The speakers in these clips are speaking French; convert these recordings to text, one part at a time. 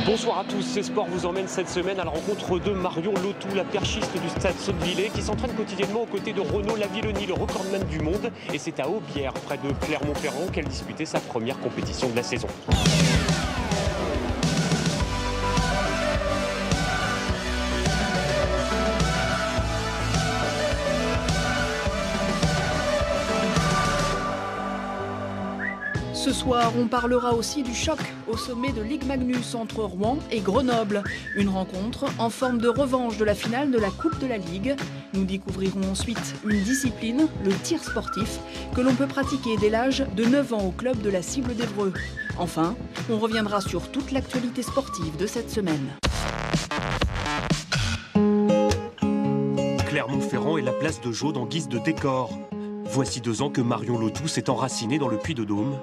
Bonsoir à tous, Ce Sport vous emmène cette semaine à la rencontre de Marion Lotou, la perchiste du stade Sottevillers, qui s'entraîne quotidiennement aux côtés de Renaud Lavillenie, le recordman du monde. Et c'est à Aubière, près de Clermont-Ferrand, qu'elle disputait sa première compétition de la saison. Ce soir, on parlera aussi du choc au sommet de Ligue Magnus entre Rouen et Grenoble. Une rencontre en forme de revanche de la finale de la Coupe de la Ligue. Nous découvrirons ensuite une discipline, le tir sportif, que l'on peut pratiquer dès l'âge de 9 ans au club de la Cible d'Évreux. Enfin, on reviendra sur toute l'actualité sportive de cette semaine. Clermont-Ferrand et la place de Jaude en guise de décor. Voici 2 ans que Marion Lotou s'est enracinée dans le Puy-de-Dôme.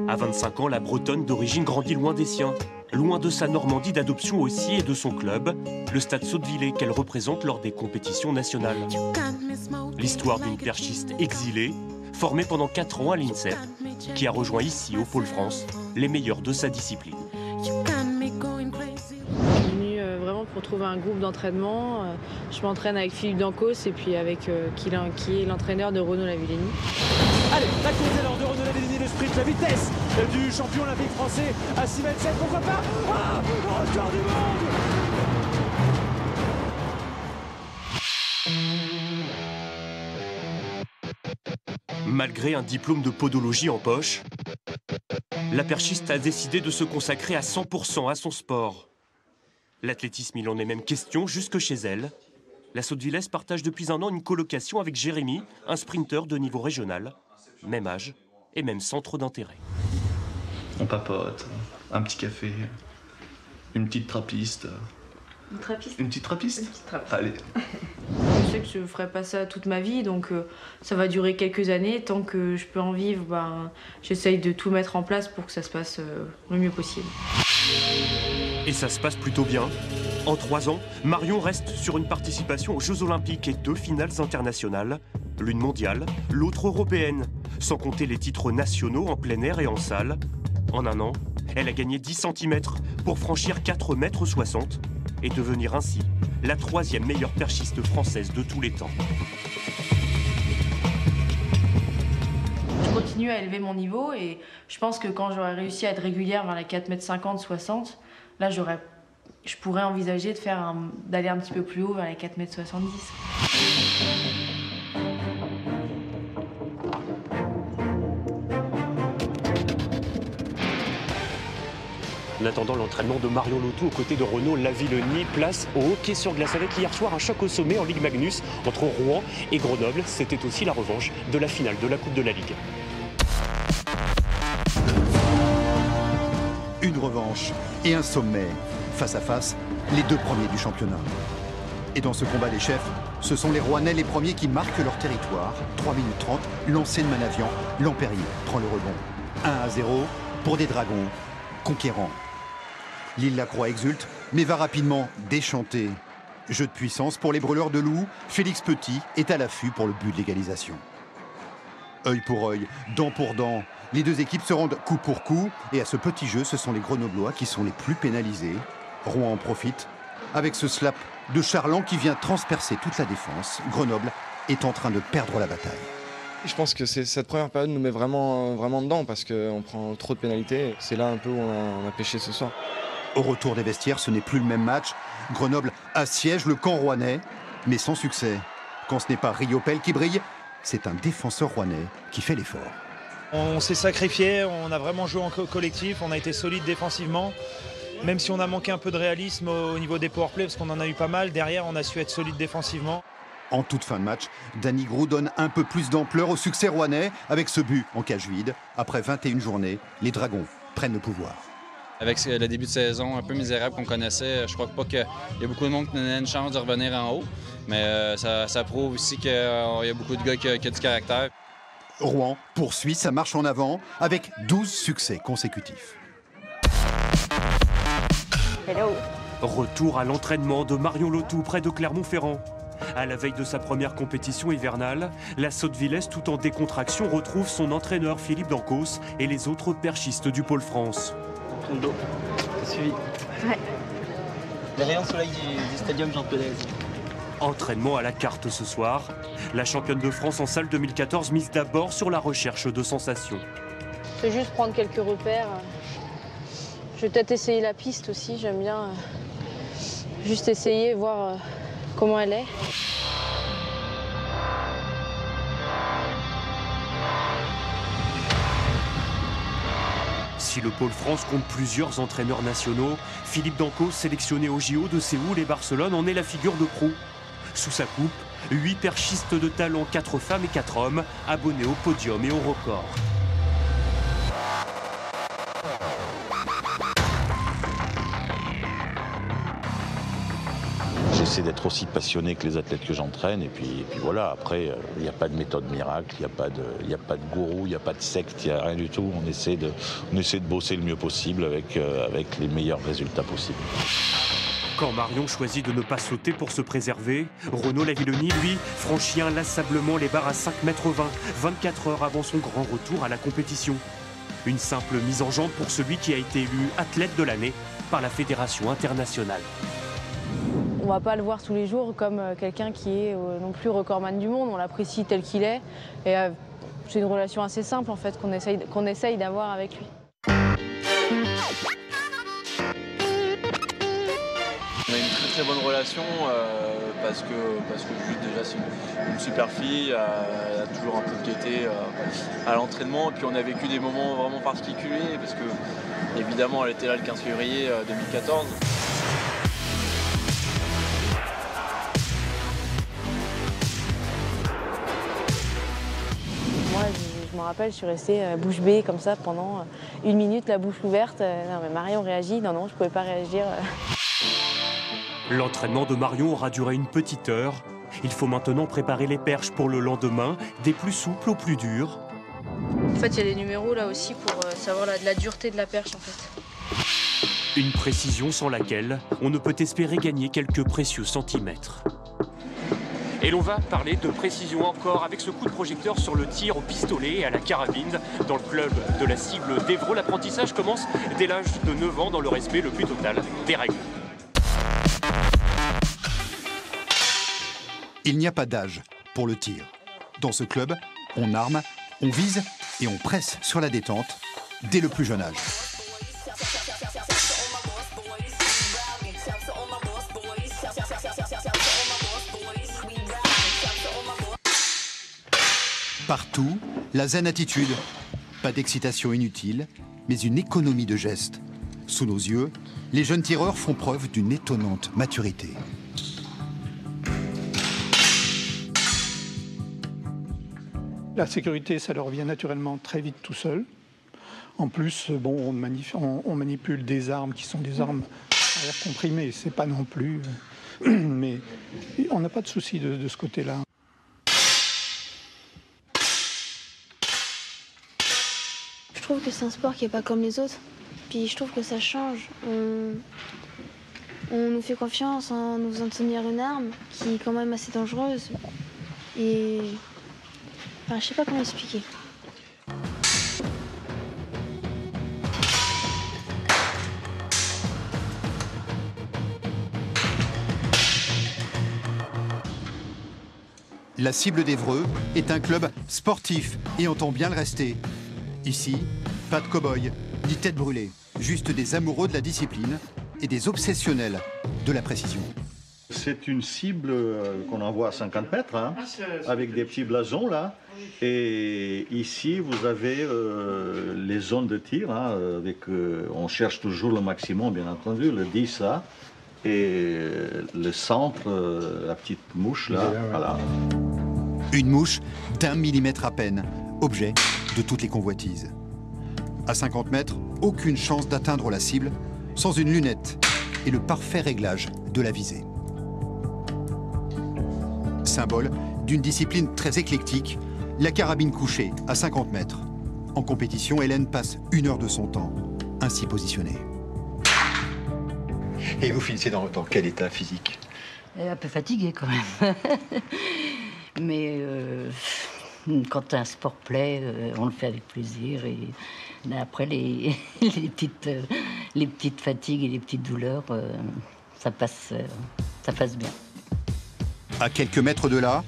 À 25 ans, la Bretonne d'origine grandit loin des siens, loin de sa Normandie d'adoption aussi et de son club, le stade Sottevillers qu'elle représente lors des compétitions nationales. L'histoire d'une perchiste exilée, formée pendant 4 ans à l'INSEP, qui a rejoint ici, au Pôle France, les meilleurs de sa discipline. Vraiment pour trouver un groupe d'entraînement. Je m'entraîne avec Philippe Dancos et puis avec qui est l'entraîneur de Renaud Lavillenie. Allez, la course alors de Renaud Lavillenie, le sprint, la vitesse du champion olympique français à 6,7 m, pourquoi pas. Ah, record du monde. Malgré un diplôme de podologie en poche, la perchiste a décidé de se consacrer à 100% à son sport. L'athlétisme, il en est même question jusque chez elle. La Sottevillers partage depuis 1 an une colocation avec Jérémy, un sprinter de niveau régional. Même âge et même centre d'intérêt. On papote, un petit café, une petite trappiste. Une trappiste. Une petite trappiste. Une petite trappiste. Allez. Je sais que je ne ferai pas ça toute ma vie, donc ça va durer quelques années. Tant que je peux en vivre, j'essaye de tout mettre en place pour que ça se passe le mieux possible. Et ça se passe plutôt bien. En 3 ans, Marion reste sur une participation aux Jeux Olympiques et 2 finales internationales, l'une mondiale, l'autre européenne, sans compter les titres nationaux en plein air et en salle. En 1 an, elle a gagné 10 cm pour franchir 4,60 m et devenir ainsi la 3e meilleure perchiste française de tous les temps. Je continue à élever mon niveau et je pense que quand j'aurai réussi à être régulière vers les 4,50 m, 60, là je pourrais envisager d'aller un petit peu plus haut vers les 4,70 m. En attendant l'entraînement de Marion Lotou aux côtés de Renaud Lavillenie, place au hockey sur glace avec hier soir un choc au sommet en Ligue Magnus entre Rouen et Grenoble. C'était aussi la revanche de la finale de la Coupe de la Ligue. Une revanche et un sommet. Face à face, les 2 premiers du championnat. Et dans ce combat des chefs, ce sont les Rouennais les premiers qui marquent leur territoire. 3 minutes 30, lancé de Manavian, Lampéry prend le rebond. 1-0 pour des Dragons conquérants. L'Île-la-Croix exulte, mais va rapidement déchanter. Jeu de puissance pour les brûleurs de loups, Félix Petit est à l'affût pour le but de l'égalisation. Œil pour œil, dent pour dent, les 2 équipes se rendent coup pour coup, et à ce petit jeu, ce sont les Grenoblois qui sont les plus pénalisés. Rouen en profite, avec ce slap de Charland qui vient transpercer toute la défense. Grenoble est en train de perdre la bataille. Je pense que cette première période nous met vraiment dedans parce qu'on prend trop de pénalités. C'est là un peu où on a pêché ce soir. Au retour des vestiaires, ce n'est plus le même match. Grenoble assiège le camp rouennais, mais sans succès. Quand ce n'est pas Riopel qui brille, c'est un défenseur rouennais qui fait l'effort. On s'est sacrifié, on a vraiment joué en collectif, on a été solide défensivement. Même si on a manqué un peu de réalisme au niveau des powerplays, parce qu'on en a eu pas mal, derrière on a su être solide défensivement. En toute fin de match, Danny Grou donne un peu plus d'ampleur au succès rouennais avec ce but en cage vide. Après 21 journées, les Dragons prennent le pouvoir. Avec le début de saison un peu misérable qu'on connaissait, je crois pas qu'il y a beaucoup de monde qui a une chance de revenir en haut. Mais ça prouve aussi qu'il y a beaucoup de gars qui ont du caractère. Rouen poursuit sa marche en avant avec 12 succès consécutifs. Hello. Retour à l'entraînement de Marion Lotou près de Clermont-Ferrand. À la veille de sa première compétition hivernale, la Sottevillers, tout en décontraction, retrouve son entraîneur Philippe Dancos et les autres perchistes du Pôle France. T'as suivi? Ouais. Les rayons de soleil du stadium Jean Pelez. Entraînement à la carte ce soir. La championne de France en salle 2014 mise d'abord sur la recherche de sensations. Je vais juste prendre quelques repères. Je vais peut-être essayer la piste aussi, j'aime bien juste essayer, voir comment elle est. Si le pôle France compte plusieurs entraîneurs nationaux, Philippe Dancos, sélectionné au JO de Séoul et Barcelone, en est la figure de proue. Sous sa coupe, 8 perchistes de talent, 4 femmes et 4 hommes, abonnés au podium et au record. J'essaie d'être aussi passionné que les athlètes que j'entraîne et puis voilà, après il n'y a pas de méthode miracle, il n'y a pas de gourou, il n'y a pas de secte, il n'y a rien du tout. On essaie de bosser le mieux possible avec les meilleurs résultats possibles. Quand Marion choisit de ne pas sauter pour se préserver, Renaud Lavillenie, lui, franchit inlassablement les barres à 5,20 m, 24 heures avant son grand retour à la compétition. Une simple mise en jambe pour celui qui a été élu athlète de l'année par la Fédération internationale. On va pas le voir tous les jours comme quelqu'un qui est non plus recordman du monde, on l'apprécie tel qu'il est. Et c'est une relation assez simple en fait qu'on essaye d'avoir avec lui. On a une très bonne relation parce que Jude déjà c'est une super fille, elle a toujours un peu de gaieté à l'entraînement. Et puis on a vécu des moments vraiment particuliers parce que évidemment elle était là le 15 février 2014. Moi, je me rappelle, je suis restée bouche bée comme ça pendant 1 minute, la bouche ouverte. Non, mais Marion réagit. Non, je ne pouvais pas réagir. L'entraînement de Marion aura duré une petite heure. Il faut maintenant préparer les perches pour le lendemain, des plus souples aux plus dures. En fait, il y a des numéros là aussi pour savoir la dureté de la perche en fait. Une précision sans laquelle on ne peut espérer gagner quelques précieux centimètres. Et l'on va parler de précision encore avec ce coup de projecteur sur le tir au pistolet et à la carabine. Dans le club de la cible d'Évreux, l'apprentissage commence dès l'âge de 9 ans dans le respect le plus total des règles. Il n'y a pas d'âge pour le tir. Dans ce club, on arme, on vise et on presse sur la détente dès le plus jeune âge. Partout, la zen attitude. Pas d'excitation inutile, mais une économie de gestes. Sous nos yeux, les jeunes tireurs font preuve d'une étonnante maturité. La sécurité, ça leur vient naturellement très vite tout seul. En plus, bon, on manipule des armes qui sont des armes à air comprimé. C'est pas non plus... mais on n'a pas de souci de ce côté-là. Je trouve que c'est un sport qui n'est pas comme les autres. Puis je trouve que ça change. On nous fait confiance en nous faisant tenir une arme qui est quand même assez dangereuse. Et... Enfin, je sais pas comment expliquer. La cible d'Évreux est un club sportif et entend bien le rester. Ici, pas de cow-boy, ni tête brûlée, juste des amoureux de la discipline et des obsessionnels de la précision. C'est une cible qu'on envoie à 50 mètres, hein, avec des petits blasons là. Et ici, vous avez les zones de tir. Hein, on cherche toujours le maximum, bien entendu, le 10 là. Et le centre, la petite mouche là. Voilà. Une mouche d'1 millimètre à peine, objet de toutes les convoitises. À 50 mètres, aucune chance d'atteindre la cible sans une lunette et le parfait réglage de la visée. Symbole d'une discipline très éclectique, la carabine couchée à 50 mètres. En compétition, Hélène passe 1 heure de son temps, ainsi positionnée. Et vous finissez dans quel état physique? Un peu fatiguée quand même. Mais quand un sport plaît, on le fait avec plaisir. Et après, les les petites fatigues et les petites douleurs, ça passe bien. À quelques mètres de là,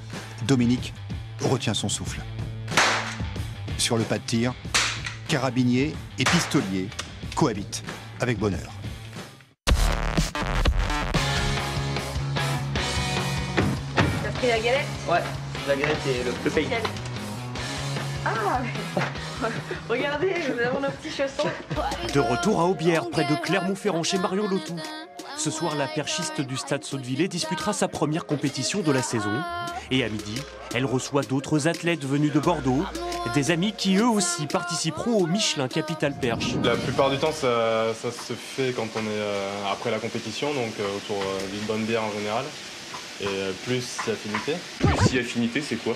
Dominique retient son souffle. Sur le pas de tir, carabinier et pistolier cohabitent avec bonheur. T'as pris la galette? Ouais, la galette et le pays. Ah regardez, nous avons nos petits chaussons. De retour à Aubière, près de Clermont-Ferrand, chez Marion Lotou. Ce soir, la perchiste du Stade Sautevillers disputera sa première compétition de la saison. Et à midi, elle reçoit d'autres athlètes venus de Bordeaux, des amis qui eux aussi participeront au Michelin Capital Perche. La plupart du temps, ça se fait quand on est après la compétition, donc autour d'une bonne bière en général. Et plus si affinité. Plus si affinité, c'est quoi?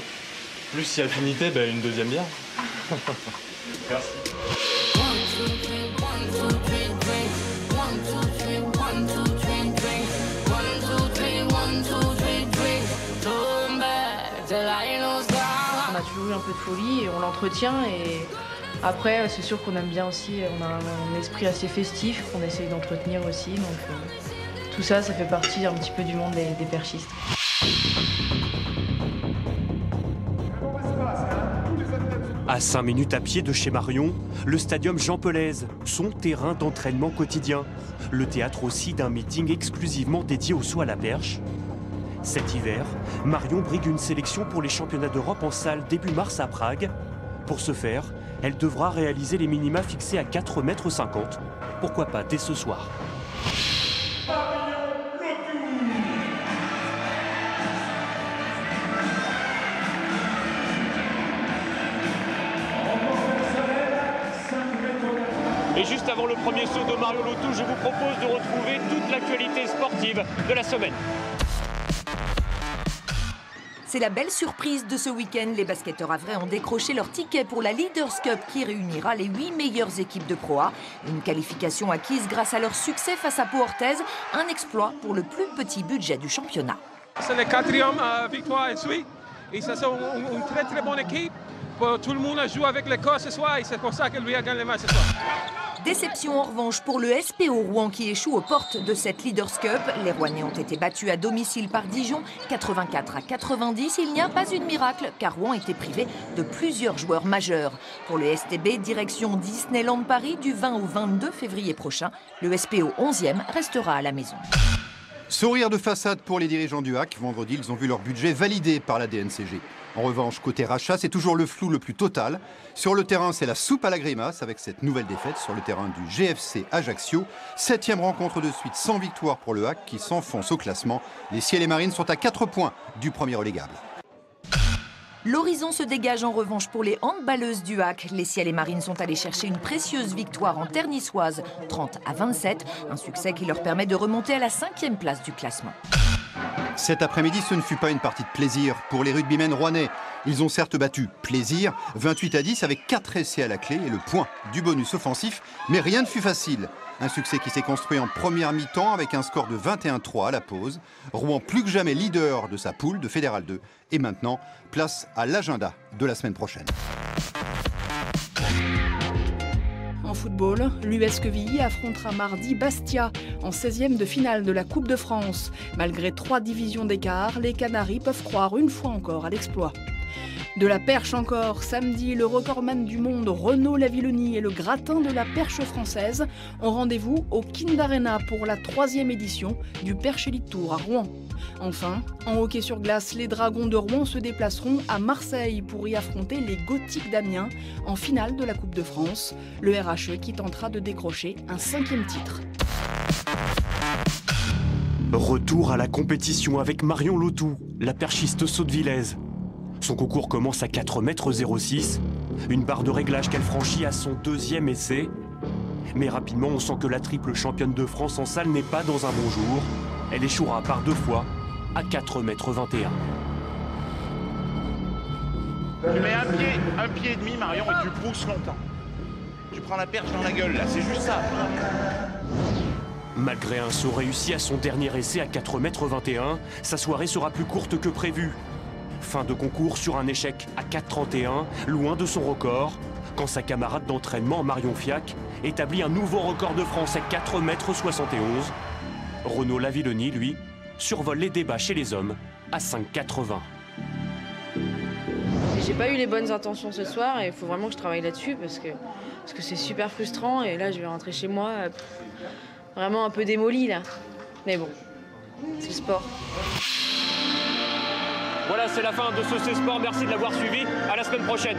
Plus si affinité, une deuxième bière. Merci. On a toujours eu un peu de folie et on l'entretient. Et après, c'est sûr qu'on aime bien aussi, on a un esprit assez festif qu'on essaye d'entretenir aussi. Donc tout ça, ça fait partie un petit peu du monde des perchistes. À 5 minutes à pied de chez Marion, le stadium Jean Pelaise, son terrain d'entraînement quotidien. Le théâtre aussi d'un meeting exclusivement dédié au saut à la perche. Cet hiver, Marion brigue une sélection pour les championnats d'Europe en salle début mars à Prague. Pour ce faire, elle devra réaliser les minima fixés à 4,50 m. Pourquoi pas dès ce soir. Et juste avant le premier saut de Marion Lotou, je vous propose de retrouver toute l'actualité sportive de la semaine. C'est la belle surprise de ce week-end. Les basketteurs havrais ont décroché leur ticket pour la Leaders Cup qui réunira les 8 meilleures équipes de Pro A. Une qualification acquise grâce à leur succès face à Pau-Orthez. Un exploit pour le plus petit budget du championnat. C'est la 4e victoire et suite. Et ça, c'est une très très bonne équipe. Tout le monde a joué avec l'Écosse ce soir et c'est pour ça que lui a gagné le match ce soir. Déception en revanche pour le SPO Rouen qui échoue aux portes de cette Leaders Cup. Les Rouennais ont été battus à domicile par Dijon, 84-90. Il n'y a pas eu de miracle car Rouen était privé de plusieurs joueurs majeurs. Pour le STB, direction Disneyland Paris du 20 au 22 février prochain. Le SPO 11e restera à la maison. Sourire de façade pour les dirigeants du HAC. Vendredi, ils ont vu leur budget validé par la DNCG. En revanche, côté rachat, c'est toujours le flou le plus total. Sur le terrain, c'est la soupe à la grimace avec cette nouvelle défaite sur le terrain du GFC Ajaccio. 7e rencontre de suite sans victoire pour le HAC qui s'enfonce au classement. Les Ciels et Marines sont à 4 points du premier relégable. L'horizon se dégage en revanche pour les handballeuses du HAC. Les Ciels et Marines sont allés chercher une précieuse victoire en terre niçoise, 30-27. Un succès qui leur permet de remonter à la 5e place du classement. Cet après-midi, ce ne fut pas une partie de plaisir pour les rugbymen rouennais. Ils ont certes battu plaisir, 28-10 avec 4 essais à la clé et le point du bonus offensif, mais rien ne fut facile. Un succès qui s'est construit en première mi-temps avec un score de 21-3 à la pause. Rouen plus que jamais leader de sa poule de Fédéral 2. Et maintenant, place à l'agenda de la semaine prochaine. En football, l'US Quevilly affrontera mardi Bastia en 16e de finale de la Coupe de France. Malgré 3 divisions d'écart, les Canaries peuvent croire une fois encore à l'exploit. De la perche encore, samedi, le recordman du monde Renaud Lavillenie et le gratin de la perche française ont rendez-vous au Kind Arena pour la 3e édition du Perche Elite Tour à Rouen. Enfin, en hockey sur glace, les Dragons de Rouen se déplaceront à Marseille pour y affronter les Gothiques d'Amiens en finale de la Coupe de France. Le RHE qui tentera de décrocher un 5e titre. Retour à la compétition avec Marion Lotou, la perchiste sautevillaises. Son concours commence à 4,06 m, une barre de réglage qu'elle franchit à son 2e essai. Mais rapidement, on sent que la triple championne de France en salle n'est pas dans un bon jour. Elle échouera par 2 fois à 4,21 m. Tu mets un pied et demi, Marion, et tu pousses longtemps. Tu prends la perche dans la gueule, là, c'est juste ça. Malgré un saut réussi à son dernier essai à 4,21 m, sa soirée sera plus courte que prévu. Fin de concours sur un échec à 4,31, loin de son record. quand sa camarade d'entraînement, Marion Fiac, établit un nouveau record de France à 4,71 m. Renaud Lavillenie, lui, survole les débats chez les hommes à 5,80 m. J'ai pas eu les bonnes intentions ce soir et il faut vraiment que je travaille là-dessus parce que c'est super frustrant et là je vais rentrer chez moi vraiment un peu démoli là. Mais bon, c'est le sport. Voilà, c'est la fin de ce C'est Sport. Merci de l'avoir suivi. À la semaine prochaine.